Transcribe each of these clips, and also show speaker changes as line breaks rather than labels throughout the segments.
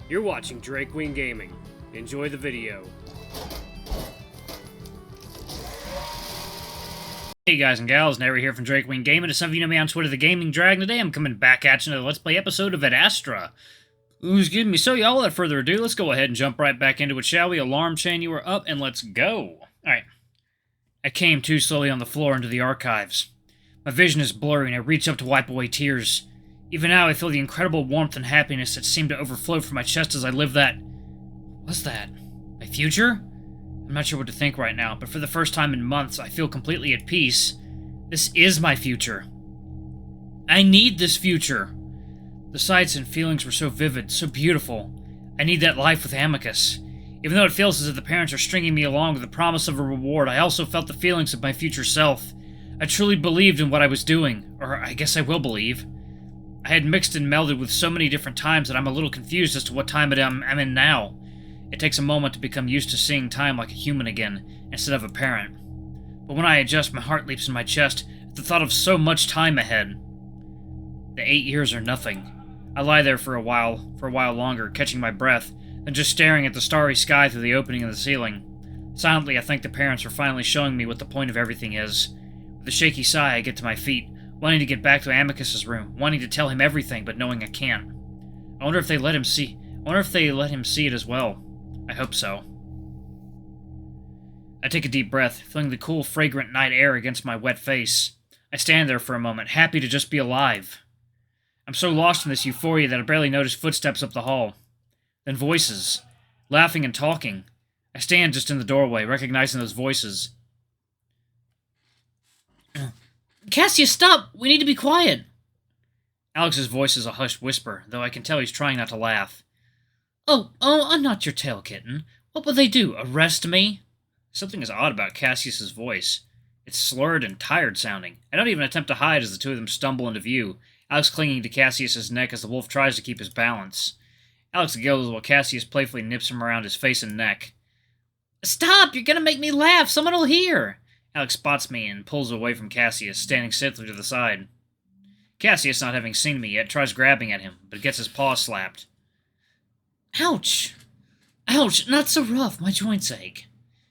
You're watching Drake Wing Gaming. Enjoy the video.
Hey guys and gals, Nary here from Drake Wing Gaming. As some of you know me on Twitter, the Gaming Dragon. Today I'm coming back at you another Let's Play episode of Adastra. Excuse me. So y'all, without further ado, let's go ahead and jump right back into it, shall we? Alarm chain, you are up, and let's go. Alright. I came too slowly on the floor into the archives. My vision is blurry and I reach up to wipe away tears. Even now I feel the incredible warmth and happiness that seemed to overflow from my chest as I live that... What's that? My future? I'm not sure what to think right now, but for the first time in months, I feel completely at peace. This is my future. I need this future. The sights and feelings were so vivid, so beautiful. I need that life with Amicus. Even though it feels as if the parents are stringing me along with the promise of a reward, I also felt the feelings of my future self. I truly believed in what I was doing, or I guess I will believe. I had mixed and melded with so many different times that I'm a little confused as to what time I'm in now. It takes a moment to become used to seeing time like a human again, instead of a parent. But when I adjust, my heart leaps in my chest at the thought of so much time ahead. The 8 years are nothing. I lie there for a while longer, catching my breath, then just staring at the starry sky through the opening in the ceiling. Silently, I thank the parents for finally showing me what the point of everything is. With a shaky sigh, I get to my feet, wanting to get back to Amicus's room, wanting to tell him everything, but knowing I can't. I wonder if they let him see it as well. I hope so. I take a deep breath, feeling the cool, fragrant night air against my wet face. I stand there for a moment, happy to just be alive. I'm so lost in this euphoria that I barely notice footsteps up the hall. Then voices, laughing and talking. I stand just in the doorway, recognizing those voices. Cassius, stop! We need to be quiet! Alex's voice is a hushed whisper, though I can tell he's trying not to laugh. Oh, I'm not your tail kitten. What will they do, arrest me? Something is odd about Cassius's voice. It's slurred and tired-sounding. I don't even attempt to hide as the two of them stumble into view, Alex clinging to Cassius's neck as the wolf tries to keep his balance. Alex giggles while Cassius playfully nips him around his face and neck. Stop! You're gonna make me laugh! Someone will hear! Alex spots me and pulls away from Cassius, standing stiffly to the side. Cassius, not having seen me yet, tries grabbing at him, but gets his paw slapped. Ouch! Ouch! Not so rough. My joints ache.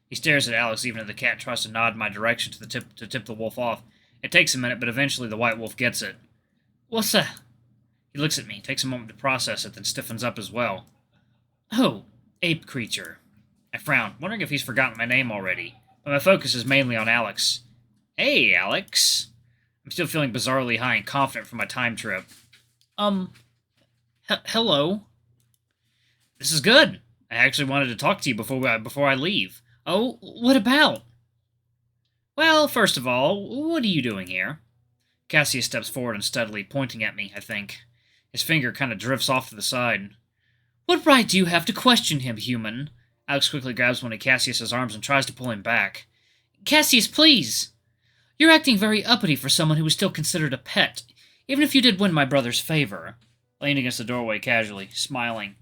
He stares at Alex even as the cat tries to nod in my direction to tip the wolf off. It takes a minute, but eventually the white wolf gets it. What's that? He looks at me, takes a moment to process it, then stiffens up as well. Oh, ape creature. I frown, wondering if he's forgotten my name already, but my focus is mainly on Alex. Hey, Alex. I'm still feeling bizarrely high and confident from my time trip. Hello? This is good. I actually wanted to talk to you before I leave. Oh, what about? Well, first of all, what are you doing here? Cassius steps forward unsteadily, pointing at me, I think. His finger kind of drifts off to the side. What right do you have to question him, human? Alex quickly grabs one of Cassius's arms and tries to pull him back. Cassius, please! You're acting very uppity for someone who is still considered a pet, even if you did win my brother's favor. Leaned against the doorway casually, smiling.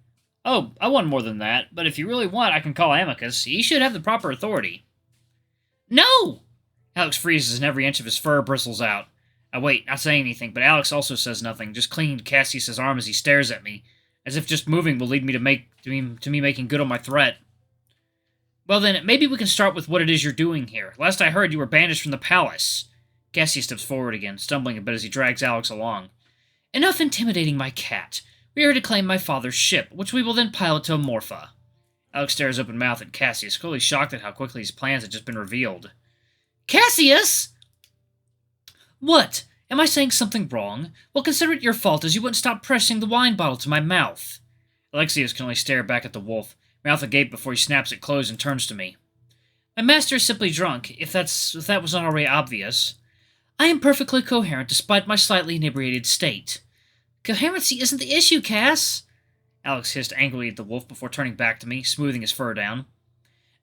Oh, I want more than that, but if you really want, I can call Amicus. He should have the proper authority. No! Alex freezes and every inch of his fur bristles out. I wait, not saying anything, but Alex also says nothing, just clinging to Cassius's arm as he stares at me, as if just moving will lead me to me making good on my threat. Well then, maybe we can start with what it is you're doing here. Last I heard, you were banished from the palace. Cassius steps forward again, stumbling a bit as he drags Alex along. Enough intimidating my cat. We are to claim my father's ship, which we will then pilot to Amorpha. Alex stares open-mouthed at Cassius, clearly shocked at how quickly his plans had just been revealed. Cassius! What? Am I saying something wrong? Well, consider it your fault as you wouldn't stop pressing the wine bottle to my mouth. Alexius can only stare back at the wolf, mouth agape before he snaps it closed and turns to me. My master is simply drunk, if that was not already obvious. I am perfectly coherent despite my slightly inebriated state. Coherency isn't the issue, Cass! Alex hissed angrily at the wolf before turning back to me, smoothing his fur down.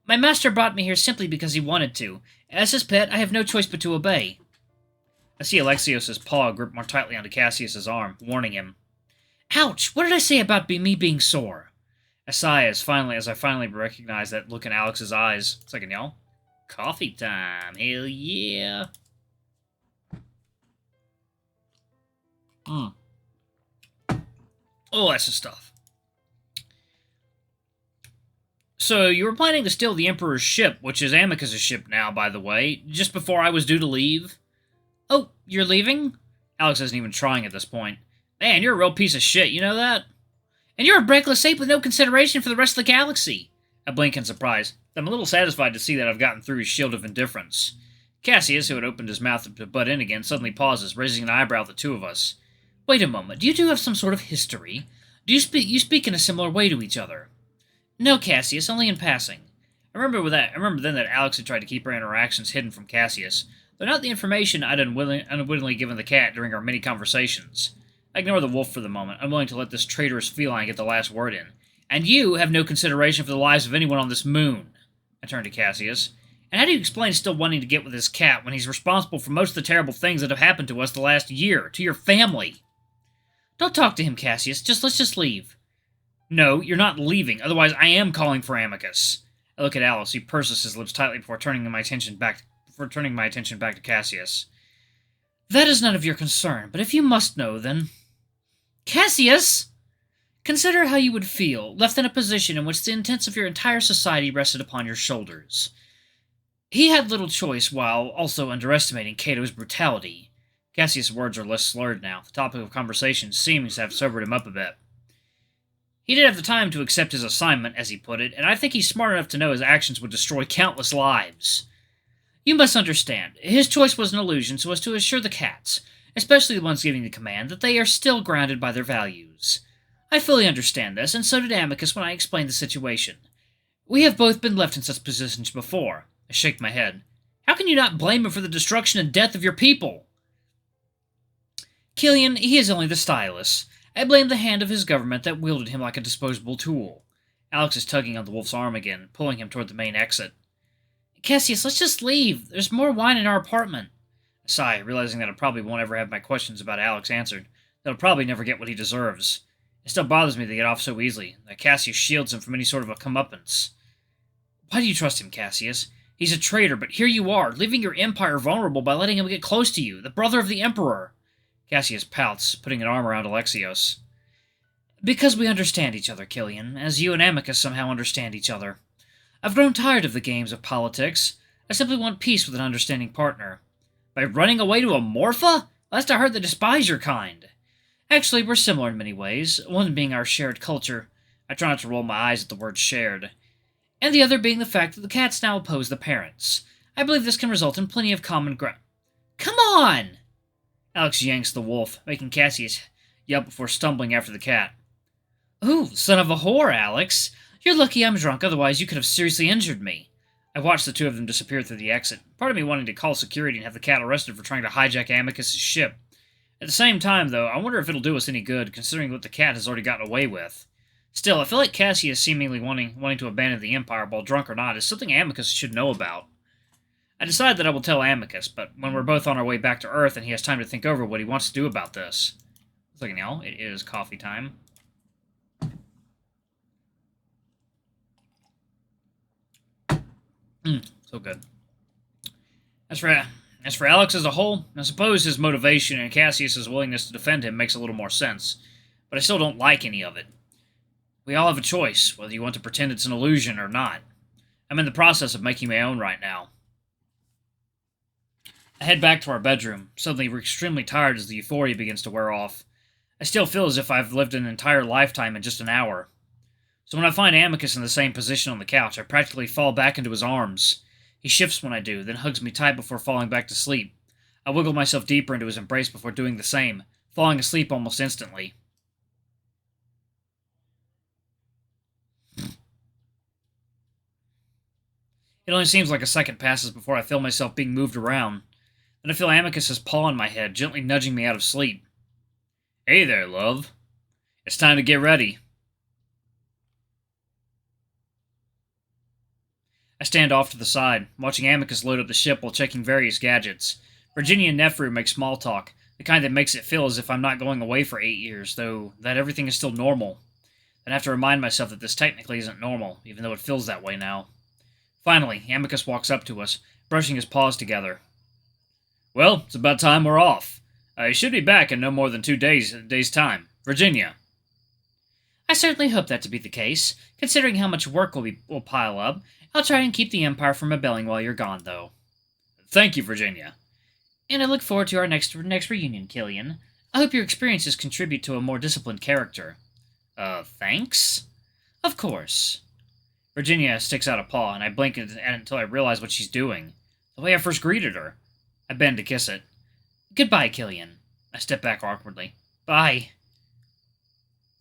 My master brought me here simply because he wanted to. As his pet, I have no choice but to obey. I see Alexios' paw grip more tightly onto Cassius's arm, warning him. Ouch! What did I say about me being sore? I sigh as I finally recognize that look in Alex's eyes. Second, y'all. Coffee time. Hell yeah. Oh, that's the stuff. So, you were planning to steal the Emperor's ship, which is Amicus' ship now, by the way, just before I was due to leave? Oh, you're leaving? Alex isn't even trying at this point. Man, you're a real piece of shit, you know that? And you're a reckless ape with no consideration for the rest of the galaxy. I blink in surprise. I'm a little satisfied to see that I've gotten through his shield of indifference. Cassius, who had opened his mouth to butt in again, suddenly pauses, raising an eyebrow at the two of us. Wait a moment, do you two have some sort of history? Do you speak in a similar way to each other? No, Cassius, only in passing. I remember then that Alex had tried to keep our interactions hidden from Cassius, though not the information I'd unwittingly given the cat during our many conversations. I ignore the wolf for the moment, unwilling to let this traitorous feline get the last word in. And you have no consideration for the lives of anyone on this moon. I turn to Cassius. And how do you explain still wanting to get with this cat when he's responsible for most of the terrible things that have happened to us the last year, to your family? Don't talk to him, Cassius. Let's just leave. No, you're not leaving, otherwise I am calling for Amicus. I look at Alice, he purses his lips tightly before turning my attention back to Cassius. That is none of your concern, but if you must know, then... Cassius! Consider how you would feel, left in a position in which the intents of your entire society rested upon your shoulders. He had little choice while also underestimating Cato's brutality. Cassius' words are less slurred now. The topic of conversation seems to have sobered him up a bit. He did have the time to accept his assignment, as he put it, and I think he's smart enough to know his actions would destroy countless lives. You must understand, his choice was an illusion so as to assure the cats, especially the ones giving the command, that they are still grounded by their values. I fully understand this, and so did Amicus when I explained the situation. We have both been left in such positions before. I shake my head. How can you not blame him for the destruction and death of your people? Kyllian, he is only the stylus. I blame the hand of his government that wielded him like a disposable tool. Alex is tugging on the wolf's arm again, pulling him toward the main exit. Cassius, let's just leave. There's more wine in our apartment. I sigh, realizing that I probably won't ever have my questions about Alex answered. That I'll probably never get what he deserves. It still bothers me to get off so easily, that Cassius shields him from any sort of a comeuppance. Why do you trust him, Cassius? He's a traitor, but here you are, leaving your empire vulnerable by letting him get close to you, the brother of the Emperor. Cassius pouts, putting an arm around Alexios. Because we understand each other, Kyllian, as you and Amicus somehow understand each other. I've grown tired of the games of politics. I simply want peace with an understanding partner. By running away to a Morpha? Last I heard they despise your kind. Actually, we're similar in many ways, one being our shared culture. I try not to roll my eyes at the word shared. And the other being the fact that the cats now oppose the parents. I believe this can result in plenty of common ground. Come on! Alex yanks the wolf, making Cassius yelp before stumbling after the cat. Ooh, son of a whore, Alex. You're lucky I'm drunk, otherwise you could have seriously injured me. I watched the two of them disappear through the exit, part of me wanting to call security and have the cat arrested for trying to hijack Amicus' ship. At the same time, though, I wonder if it'll do us any good, considering what the cat has already gotten away with. Still, I feel like Cassius seemingly wanting to abandon the Empire, while drunk or not, is something Amicus should know about. I decide that I will tell Amicus, but when we're both on our way back to Earth and he has time to think over what he wants to do about this. Look now, it is coffee time. So good. As for Alex as a whole, I suppose his motivation and Cassius's willingness to defend him makes a little more sense, but I still don't like any of it. We all have a choice, whether you want to pretend it's an illusion or not. I'm in the process of making my own right now. I head back to our bedroom, suddenly extremely tired as the euphoria begins to wear off. I still feel as if I've lived an entire lifetime in just an hour. So when I find Amicus in the same position on the couch, I practically fall back into his arms. He shifts when I do, then hugs me tight before falling back to sleep. I wiggle myself deeper into his embrace before doing the same, falling asleep almost instantly. It only seems like a second passes before I feel myself being moved around. Then I feel Amicus's paw on my head, gently nudging me out of sleep. Hey there, love. It's time to get ready. I stand off to the side, watching Amicus load up the ship while checking various gadgets. Virginia and Nephru make small talk, the kind that makes it feel as if I'm not going away for 8 years, though that everything is still normal. Then I have to remind myself that this technically isn't normal, even though it feels that way now. Finally, Amicus walks up to us, brushing his paws together. Well, it's about time we're off. I should be back in no more than 2 days' time. Virginia. I certainly hope that to be the case. Considering how much work will pile up, I'll try and keep the Empire from rebelling while you're gone, though.
Thank you, Virginia.
And I look forward to our next reunion, Kyllian. I hope your experiences contribute to a more disciplined character. Thanks? Of course. Virginia sticks out a paw, and I blink at it until I realize what she's doing. The way I first greeted her. I bend to kiss it. Goodbye, Kyllian. I step back awkwardly. Bye.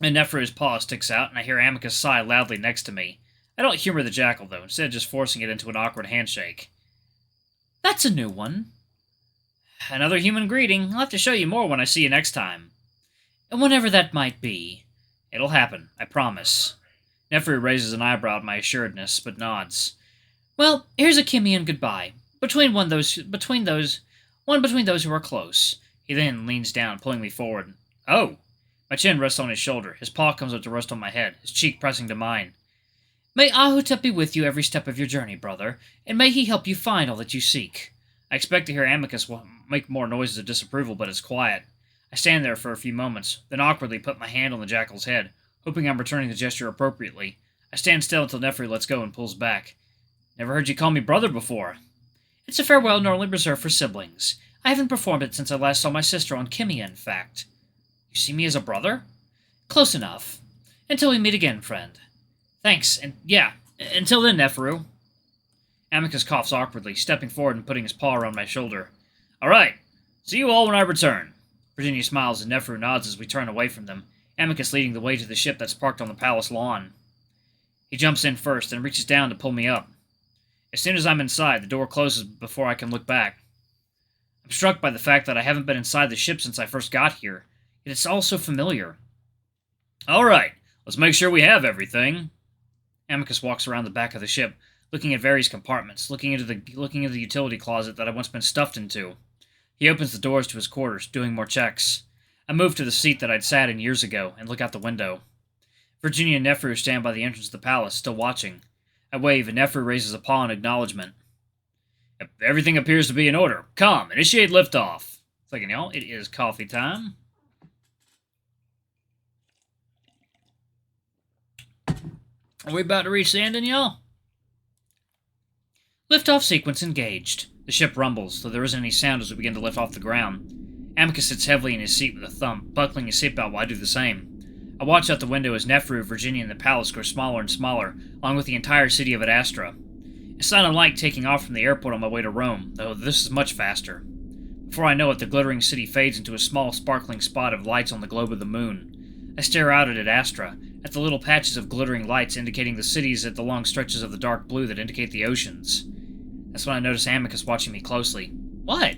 And Nephru's paw sticks out, and I hear Amicus sigh loudly next to me. I don't humor the jackal, though, instead of just forcing it into an awkward handshake. That's a new one. Another human greeting. I'll have to show you more when I see you next time. And whenever that might be. It'll happen, I promise. Nephru raises an eyebrow at my assuredness, but nods. Well, here's a Kyllian goodbye. Between those who are close. He then leans down, pulling me forward. Oh! My chin rests on his shoulder. His paw comes up to rest on my head, his cheek pressing to mine. May Ahotep be with you every step of your journey, brother, and may he help you find all that you seek. I expect to hear Amicus make more noises of disapproval, but it's quiet. I stand there for a few moments, then awkwardly put my hand on the jackal's head, hoping I'm returning the gesture appropriately. I stand still until Nephru lets go and pulls back. Never heard you call me brother before. It's a farewell normally reserved for siblings. I haven't performed it since I last saw my sister on Kimia, in fact. You see me as a brother? Close enough. Until we meet again, friend. Thanks, and yeah, until then, Nephru. Amicus coughs awkwardly, stepping forward and putting his paw around my shoulder. All right, see you all when I return. Virginia smiles and Nephru nods as we turn away from them, Amicus leading the way to the ship that's parked on the palace lawn. He jumps in first and reaches down to pull me up. As soon as I'm inside, the door closes before I can look back. I'm struck by the fact that I haven't been inside the ship since I first got here, yet it's all so familiar. All right, let's make sure we have everything. Amicus walks around the back of the ship, looking at various compartments, looking into the utility closet that I've once been stuffed into. He opens the doors to his quarters, doing more checks. I move to the seat that I'd sat in years ago and look out the window. Virginia and Nephru stand by the entrance of the palace, still watching. I wave, and Nephru raises a paw in acknowledgement. Everything appears to be in order. Come, initiate liftoff. Second, y'all, it is coffee time. Are we about to reach the ending, y'all? Liftoff sequence engaged. The ship rumbles, though there isn't any sound as we begin to lift off the ground. Amicus sits heavily in his seat with a thump, buckling his seatbelt while I do the same. I watch out the window as Nephru, Virginia, and the palace grow smaller and smaller, along with the entire city of Adastra. It's not unlike taking off from the airport on my way to Rome, though this is much faster. Before I know it, the glittering city fades into a small, sparkling spot of lights on the globe of the moon. I stare out at Adastra, at the little patches of glittering lights indicating the cities, at the long stretches of the dark blue that indicate the oceans. That's when I notice Amicus watching me closely. What?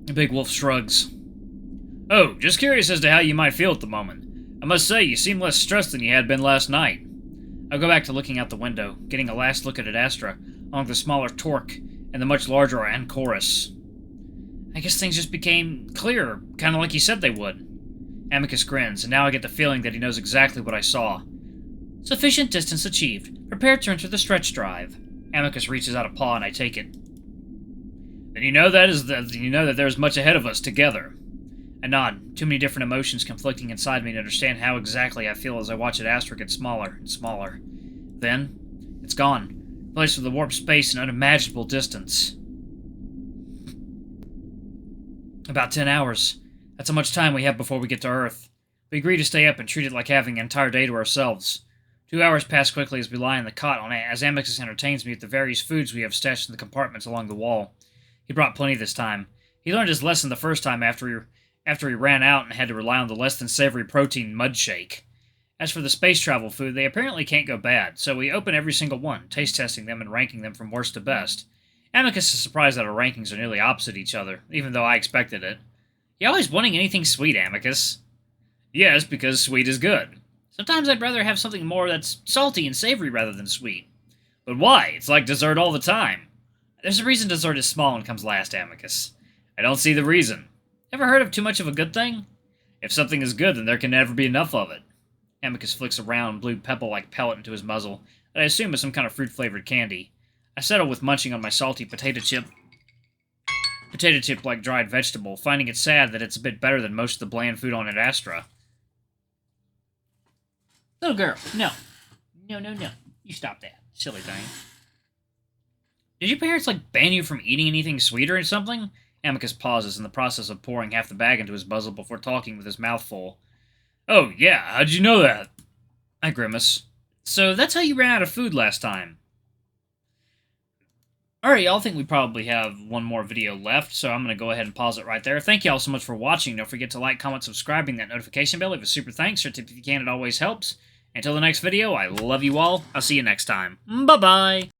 The big wolf shrugs. Oh, just curious as to how you might feel at the moment. I must say, you seem less stressed than you had been last night. I go back to looking out the window, getting a last look at Adastra, along with the smaller Torque and the much larger Anchorus. I guess things just became clearer, kind of like he said they would. Amicus grins, and now I get the feeling that he knows exactly what I saw. Sufficient distance achieved. Prepare to enter the stretch drive. Amicus reaches out a paw, and I take it. Then you know that there's much ahead of us together. I nod, too many different emotions conflicting inside me to understand how exactly I feel as I watch Adastra get smaller and smaller. Then, it's gone, replaced with a warp space and unimaginable distance. About 10 hours. That's how much time we have before we get to Earth. We agree to stay up and treat it like having an entire day to ourselves. 2 hours pass quickly as we lie on the cot as Amicus entertains me with the various foods we have stashed in the compartments along the wall. He brought plenty this time. He learned his lesson the first time after he ran out and had to rely on the less-than-savory protein mud shake. As for the space travel food, they apparently can't go bad, so we open every single one, taste-testing them and ranking them from worst to best. Amicus is surprised that our rankings are nearly opposite each other, even though I expected it. You always wanting anything sweet, Amicus? Yes, because sweet is good. Sometimes I'd rather have something more that's salty and savory rather than sweet. But why? It's like dessert all the time. There's a reason dessert is small and comes last, Amicus. I don't see the reason. Ever heard of too much of a good thing? If something is good, then there can never be enough of it. Amicus flicks a round, blue pebble-like pellet into his muzzle, that I assume is some kind of fruit-flavored candy. I settle with munching on my salty potato chip-like dried vegetable, finding it sad that it's a bit better than most of the bland food on Adastra. Little girl, no. No, no, no. You stop that, silly thing. Did your parents, ban you from eating anything sweeter or something? Amicus pauses in the process of pouring half the bag into his muzzle before talking with his mouth full. Oh, yeah, how'd you know that? I grimace. So that's how you ran out of food last time. Alright, y'all, think we probably have one more video left, so I'm going to go ahead and pause it right there. Thank y'all so much for watching. Don't forget to like, comment, subscribe, ring that notification bell. Leave a super thanks or tip if you can. It always helps. Until the next video, I love you all. I'll see you next time. Bye-bye.